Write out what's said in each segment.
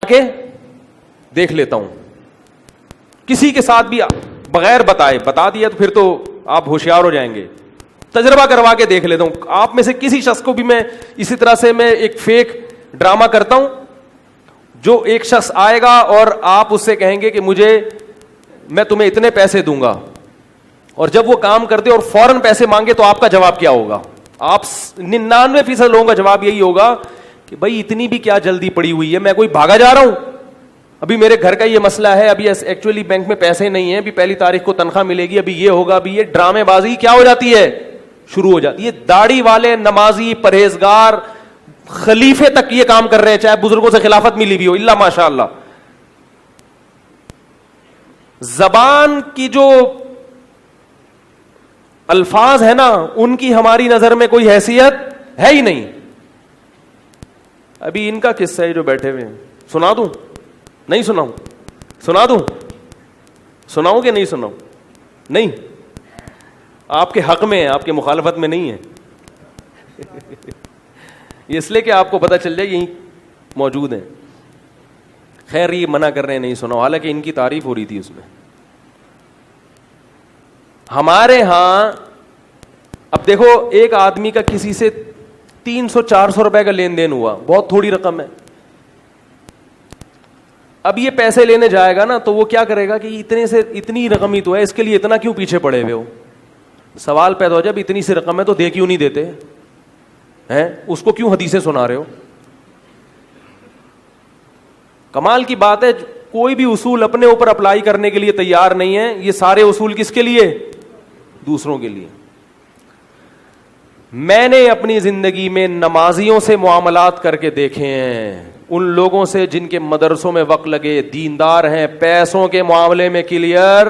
کے دیکھ لیتا ہوں, کسی کے ساتھ بھی بغیر بتائے, بتا دیا تو پھر تو آپ ہوشیار ہو جائیں گے. تجربہ کروا کے دیکھ لیتا ہوں. آپ میں سے کسی شخص کو بھی میں اسی طرح سے میں ایک فیک ڈرامہ کرتا ہوں, جو ایک شخص آئے گا اور آپ اس سے کہیں گے کہ میں تمہیں اتنے پیسے دوں گا, اور جب وہ کام کرتے اور فوراً پیسے مانگے تو آپ کا جواب کیا ہوگا؟ آپ 99% لوگوں کا جواب یہی ہوگا کہ بھائی اتنی بھی کیا جلدی پڑی ہوئی ہے, میں کوئی بھاگا جا رہا ہوں, ابھی میرے گھر کا یہ مسئلہ ہے, ابھی ایکچولی بینک میں پیسے نہیں ہیں, ابھی پہلی تاریخ کو تنخواہ ملے گی, ابھی یہ ہوگا, ابھی یہ ڈرامے بازی کیا ہو جاتی ہے, شروع ہو جاتی ہے. داڑھی والے نمازی پرہیزگار خلیفے تک یہ کام کر رہے ہیں, چاہے بزرگوں سے خلافت ملی بھی ہو, اللہ ماشاء اللہ. زبان کی جو الفاظ ہے نا, ان کی ہماری نظر میں کوئی حیثیت ہے ہی نہیں. ابھی ان کا قصہ ہے جو بیٹھے ہوئے ہیں, سنا دوں؟ نہیں سناؤں؟ سنا دوں؟ سناؤں کہ نہیں سناؤں؟ نہیں, آپ کے حق میں ہے, آپ کے مخالفت میں نہیں ہے. اس لیے کہ آپ کو پتہ چل جائے یہیں موجود ہیں. خیر یہ منع کر رہے ہیں نہیں سناؤ, حالانکہ ان کی تعریف ہو رہی تھی اس میں. ہمارے ہاں اب دیکھو, ایک آدمی کا کسی سے 300-400 روپے کا لین دین ہوا, بہت تھوڑی رقم ہے. اب یہ پیسے لینے جائے گا نا تو وہ کیا کرے گا کہ اتنی رقم ہی تو ہے, اس کے لیے اتنا کیوں پیچھے پڑے ہوئے ہو؟ سوال پیدا ہو جائے اتنی سی رقم ہے تو دے کیوں نہیں دیتے ہیں, اس کو کیوں حدیثیں سنا رہے ہو؟ کمال کی بات ہے, کوئی بھی اصول اپنے اوپر اپلائی کرنے کے لیے تیار نہیں ہے. یہ سارے اصول کس کے لیے؟ دوسروں کے لیے. میں نے اپنی زندگی میں نمازیوں سے معاملات کر کے دیکھے ہیں, ان لوگوں سے جن کے مدرسوں میں وقت لگے, دیندار ہیں, پیسوں کے معاملے میں کلیئر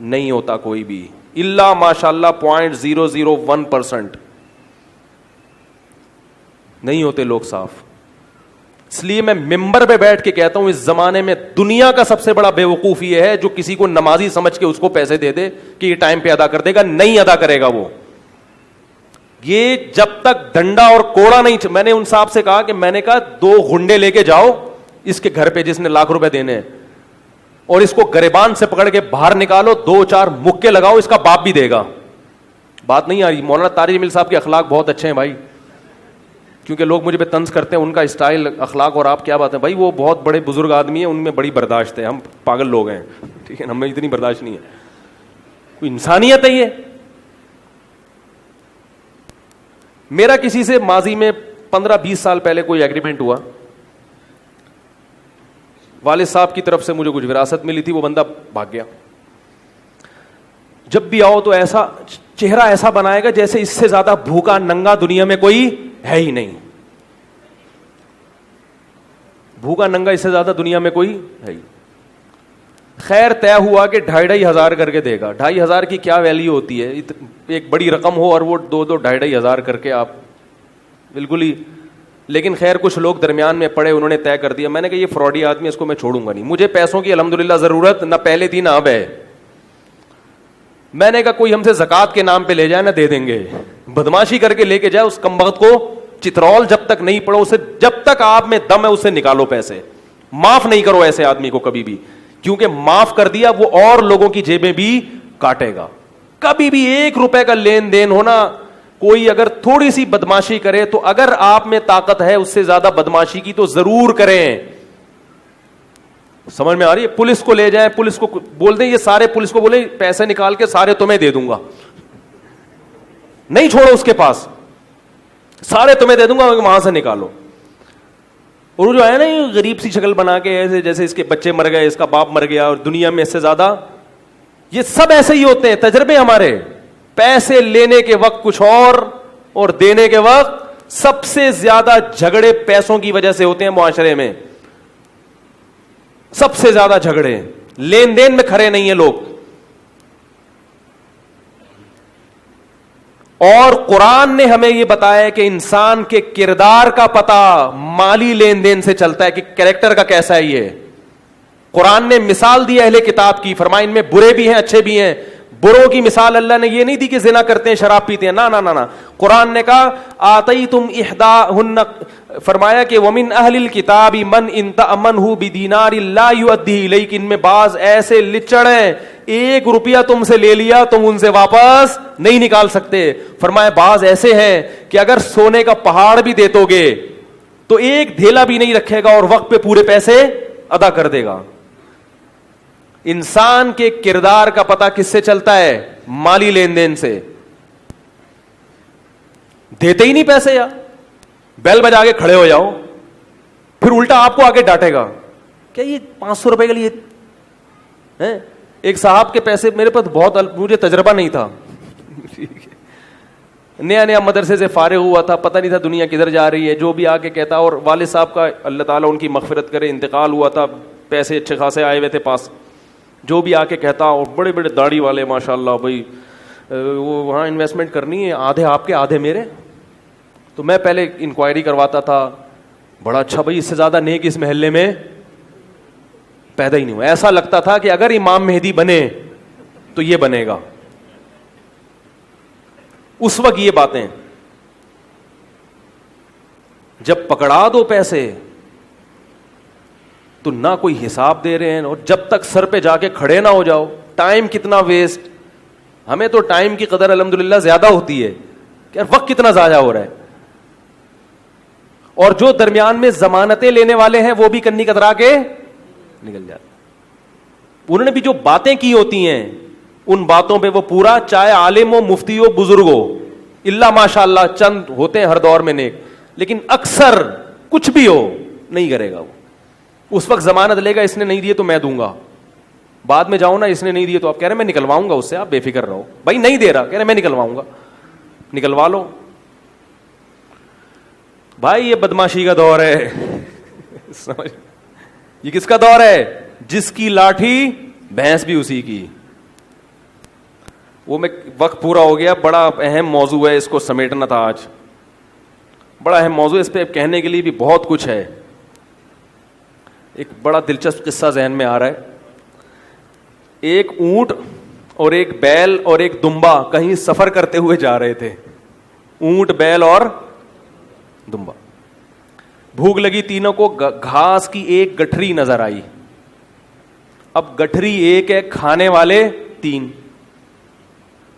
نہیں ہوتا کوئی بھی, اللہ ماشاءاللہ 0.001% نہیں ہوتے لوگ صاف. اس لیے میں ممبر پہ بیٹھ کے کہتا ہوں, اس زمانے میں دنیا کا سب سے بڑا بے وقوف یہ ہے جو کسی کو نمازی سمجھ کے اس کو پیسے دے دے کہ یہ ٹائم پہ ادا کر دے گا. نہیں ادا کرے گا وہ. یہ جب تک ڈنڈا اور کوڑا نہیں, میں نے ان صاحب سے کہا کہ میں نے کہا 2 گھنڈے لے کے جاؤ اس کے گھر پہ جس نے لاکھ روپے دینے ہیں, اور اس کو گریبان سے پکڑ کے باہر نکالو, 2-4 مکے لگاؤ, اس کا باپ بھی دے گا. بات نہیں آ رہی. مولانا طارق جمیل صاحب کے اخلاق بہت اچھے ہیں بھائی, کیونکہ لوگ مجھے پہ طنز کرتے ہیں, ان کا اسٹائل اخلاق, اور آپ کیا بات ہے بھائی, وہ بہت بڑے بزرگ آدمی ہیں, ان میں بڑی برداشت ہے. ہم پاگل لوگ ہیں, ٹھیک ہے, ہمیں اتنی برداشت نہیں ہے. کوئی انسانیت ہے یہ. میرا کسی سے ماضی میں 15-20 سال پہلے کوئی ایگریمنٹ ہوا, والد صاحب کی طرف سے مجھے کچھ وراثت ملی تھی, وہ بندہ بھاگ گیا. جب بھی آؤ تو ایسا چہرہ ایسا بنائے گا جیسے اس سے زیادہ بھوکا ننگا دنیا میں کوئی ہے ہی نہیں. بھوکا ننگا اس سے زیادہ دنیا میں کوئی ہے ہی. خیر طے ہوا کہ 2,500 کر کے دے گا. 2,500 کی کیا ویلیو ہوتی ہے, ایک بڑی رقم ہو اور وہ 2,500 کر کے آپ بالکل ہی. لیکن خیر کچھ لوگ درمیان میں پڑے, انہوں نے طے کر دیا. میں نے کہا یہ فراڈی آدمی, اس کو میں چھوڑوں گا نہیں. مجھے پیسوں کی الحمدللہ ضرورت نہ پہلے تھی نہ اب ہے. میں نے کہا کوئی ہم سے زکوٰۃ کے نام پہ لے جائے نہ دے دیں گے, بدماشی کر کے لے کے جائے, اس کمبخت کو چترول جب تک نہیں پڑو, اسے جب تک آپ میں دم ہے اسے نکالو پیسے. معاف نہیں کرو ایسے آدمی کو کبھی بھی, کیونکہ معاف کر دیا وہ اور لوگوں کی جیبیں بھی کاٹے گا. کبھی بھی 1 روپے کا لین دین ہونا, کوئی اگر تھوڑی سی بدماشی کرے تو اگر آپ میں طاقت ہے اس سے زیادہ بدماشی کی تو ضرور کریں. سمجھ میں آ رہی ہے؟ پولیس کو لے جائیں, پولیس کو بول دیں, یہ سارے پولیس کو بولے پیسے نکال کے سارے تمہیں دے دوں گا, نہیں چھوڑو اس کے پاس, سارے تمہیں دے دوں گا, وہاں سے نکالو. اور جو ہے نا یہ غریب سی شکل بنا کے ایسے جیسے اس کے بچے مر گئے, اس کا باپ مر گیا, اور دنیا میں اس سے زیادہ, یہ سب ایسے ہی ہوتے ہیں. تجربے ہمارے, پیسے لینے کے وقت کچھ اور دینے کے وقت سب سے زیادہ جھگڑے پیسوں کی وجہ سے ہوتے ہیں معاشرے میں. سب سے زیادہ جھگڑے لین دین میں کھڑے نہیں ہیں لوگ. اور قرآن نے ہمیں یہ بتایا کہ انسان کے کردار کا پتہ مالی لین دین سے چلتا ہے, کہ کریکٹر کا کیسا ہے. یہ قرآن نے مثال دی اہل کتاب کی, فرمایا ان میں برے بھی ہیں اچھے بھی ہیں. بروں کی مثال اللہ نے یہ نہیں دی کہ زنا کرتے ہیں شراب پیتے ہیں, نہ. قرآن نے کہا آتیتم احداہن فرمایا کہ ومن اہل الکتاب من ان تأمنہ بدینار لا یؤدیہ الیک، ان میں بعض ایسے لچڑ ہیں 1 روپیہ تم سے لے لیا تم ان سے واپس نہیں نکال سکتے. فرمایا بعض ایسے ہیں کہ اگر سونے کا پہاڑ بھی دے دو گے تو 1 دھیلا بھی نہیں رکھے گا اور وقت پہ پورے پیسے ادا کر دے گا. انسان کے کردار کا پتہ کس سے چلتا ہے؟ مالی لین دین سے. دیتے ہی نہیں پیسے، یا بیل بجا کے کھڑے ہو جاؤ، پھر الٹا آپ کو آگے ڈانٹے گا کیا یہ 500 روپے کے لیے. ایک صاحب کے پیسے میرے پاس بہت، مجھے تجربہ نہیں تھا، نیا نیا مدرسے سے فارغ ہوا تھا، پتہ نہیں تھا دنیا کدھر جا رہی ہے. جو بھی آ کے کہتا، اور والد صاحب کا اللہ تعالیٰ ان کی مغفرت کرے انتقال ہوا تھا، پیسے اچھے خاصے آئے ہوئے تھے پاس. جو بھی آ کے کہتا، اور بڑے بڑے داڑھی والے ماشاء اللہ بھائی، وہ وہاں انویسٹمنٹ کرنی ہے، آدھے آپ کے آدھے میرے. تو میں پہلے انکوائری کرواتا تھا، بڑا اچھا بھائی، اس سے زیادہ نیک اس محلے میں پیدا ہی نہیں ہوا. ایسا لگتا تھا کہ اگر امام مہدی بنے تو یہ بنے گا. اس وقت یہ باتیں، جب پکڑا دو پیسے تو نہ کوئی حساب دے رہے ہیں، اور جب تک سر پہ جا کے کھڑے نہ ہو جاؤ، ٹائم کتنا ویسٹ. ہمیں تو ٹائم کی قدر الحمدللہ زیادہ ہوتی ہے کہ وقت کتنا ضائع ہو رہا ہے. اور جو درمیان میں ضمانتیں لینے والے ہیں وہ بھی کنی کترا کے نکل جاتے. انہوں نے بھی جو باتیں کی ہوتی ہیں ان باتوں پہ وہ پورا، چاہے عالم ہو، مفتی ہو، بزرگ ہو، اللہ ماشاء اللہ چند ہوتے ہیں ہر دور میں نیک، لیکن اکثر کچھ بھی ہو نہیں کرے گا. وہ اس وقت ضمانت لے گا، اس نے نہیں دیے تو میں دوں گا. بعد میں جاؤں نا، اس نے نہیں دیے تو آپ کہہ رہے ہیں میں نکلواؤں گا اس سے، آپ بے فکر رہو. بھائی نہیں دے رہا، کہہ رہے میں نکلواؤں گا، نکلوا لو. بھائی یہ بدماشی کا دور ہے. سمجھ، یہ کس کا دور ہے؟ جس کی لاٹھی بھینس بھی اسی کی. وہ میں وقت پورا ہو گیا، بڑا اہم موضوع ہے، اس کو سمیٹنا تھا آج. بڑا اہم موضوع، اس پہ کہنے کے لیے بھی بہت کچھ ہے. ایک بڑا دلچسپ قصہ ذہن میں آ رہا ہے. ایک اونٹ اور ایک بیل اور ایک دمبا کہیں سفر کرتے ہوئے جا رہے تھے. اونٹ، بیل اور دمبا. بھوک لگی تینوں کو، گھاس کی ایک گٹھری نظر آئی. اب گٹھری ایک ہے، کھانے والے 3.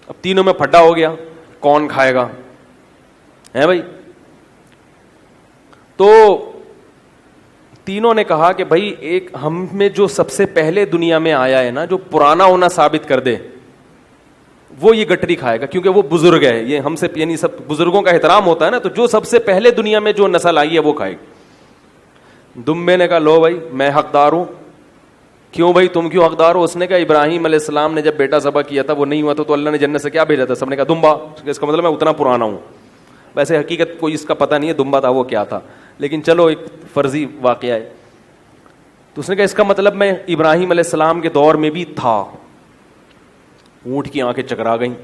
اب تینوں میں پھڈا ہو گیا، کون کھائے گا ہے بھائی. تو تینوں نے کہا کہ بھائی ایک ہم میں جو سب سے پہلے دنیا میں آیا ہے نا، جو پرانا ہونا ثابت کر دے، وہ یہ گٹری کھائے گا، کیونکہ وہ بزرگ ہے. یہ ہم سے، یعنی سب بزرگوں کا احترام ہوتا ہے نا، تو جو سب سے پہلے دنیا میں جو نسل آئی ہے وہ کھائے گی. دمبے نے کہا لو بھائی میں حقدار ہوں. کیوں بھائی تم کیوں حقدار ہو؟ اس نے کہا ابراہیم علیہ السلام نے جب بیٹا ذبح کیا تھا وہ نہیں ہوا تو اللہ نے جنت سے کیا بھیجا تھا؟ سب نے کہا دمبا. اس کا مطلب میں اتنا پرانا ہوں. ویسے حقیقت کوئی اس کا پتہ نہیں ہے دمبا تھا وہ کیا تھا، لیکن چلو ایک فرضی واقعہ ہے. تو اس نے کہا اس کا مطلب میں ابراہیم علیہ السلام کے دور میں بھی تھا. اونٹ کی آنکھیں چکرا گئیں.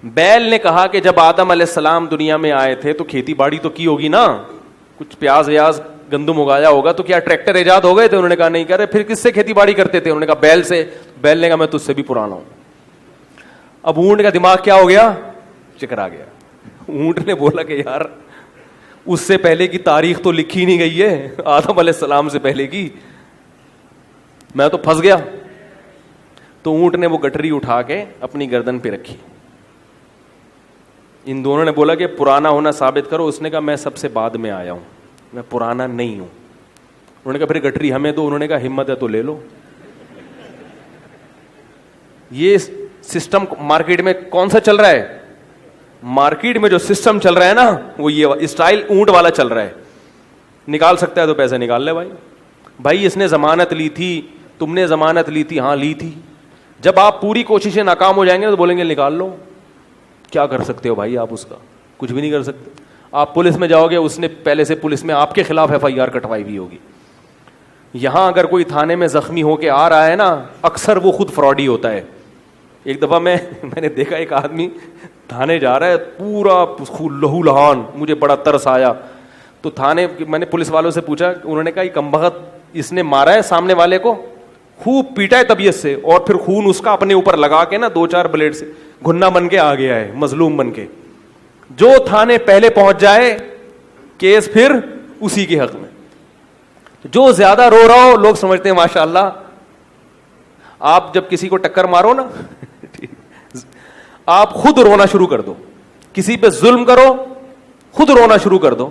بیل نے کہا کہ جب آدم علیہ السلام دنیا میں آئے تھے تو کھیتی باڑی تو کی ہوگی نا، کچھ پیاز ویاز گندم اگایا ہوگا، تو کیا ٹریکٹر ایجاد ہو گئے تھے؟ انہوں نے کہا نہیں. کہہ رہے پھر کس سے کھیتی باڑی کرتے تھے؟ انہوں نے کہا بیل سے. بیل نے کہا میں تجھ سے بھی پرانا ہوں. اب اونٹ کا دماغ کیا ہو گیا؟ چکرا گیا. اونٹ نے بولا کہ یار اس سے پہلے کی تاریخ تو لکھی نہیں گئی ہے، آدم علیہ السلام سے پہلے کی، میں تو پھنس گیا. تو اونٹ نے وہ گٹری اٹھا کے اپنی گردن پہ رکھی. ان دونوں نے بولا کہ پرانا ہونا ثابت کرو. اس نے کہا میں سب سے بعد میں آیا ہوں، میں پرانا نہیں ہوں. انہوں نے کہا پھر گٹری ہمیں دو. انہوں نے کہا ہمت ہے تو لے لو. یہ سسٹم مارکیٹ میں کون سا چل رہا ہے؟ مارکیٹ میں جو سسٹم چل رہا ہے نا، وہ یہ اسٹائل اونٹ والا چل رہا ہے. نکال سکتا ہے تو پیسے نکال لے بھائی. بھائی اس نے ضمانت لی تھی، تم نے ضمانت لی تھی، ہاں لی تھی. جب آپ پوری کوششیں ناکام ہو جائیں گے تو بولیں گے نکال لو. کیا کر سکتے ہو بھائی آپ؟ اس کا کچھ بھی نہیں کر سکتے. آپ پولیس میں جاؤ گے، اس نے پہلے سے پولیس میں آپ کے خلاف FIR کٹوائی بھی ہوگی. یہاں اگر کوئی تھانے میں زخمی ہو کے آ رہا ہے نا، اکثر وہ خود فراڈی ہوتا ہے. ایک دفعہ میں نے دیکھا ایک آدمی تھانے جا رہا ہے پورا لہو لہان، مجھے بڑا ترس آیا. تو تھانے میں نے پولیس والوں سے پوچھا، انہوں نے کہا یہ کمبخت اس نے مارا ہے سامنے والے کو، خوب پیٹا ہے طبیعت سے، اور پھر خون اس کا اپنے اوپر لگا کے نا 2-4 بلیڈ سے گھنا بن کے آ گیا ہے، مظلوم بن کے. جو تھانے پہلے پہنچ جائے کیس پھر اسی کے حق میں. جو زیادہ رو رہا ہو لوگ سمجھتے ہیں ماشاء اللہ. آپ جب کسی کو ٹکر مارو نا آپ خود رونا شروع کر دو, کسی پہ ظلم کرو خود رونا شروع کر دو,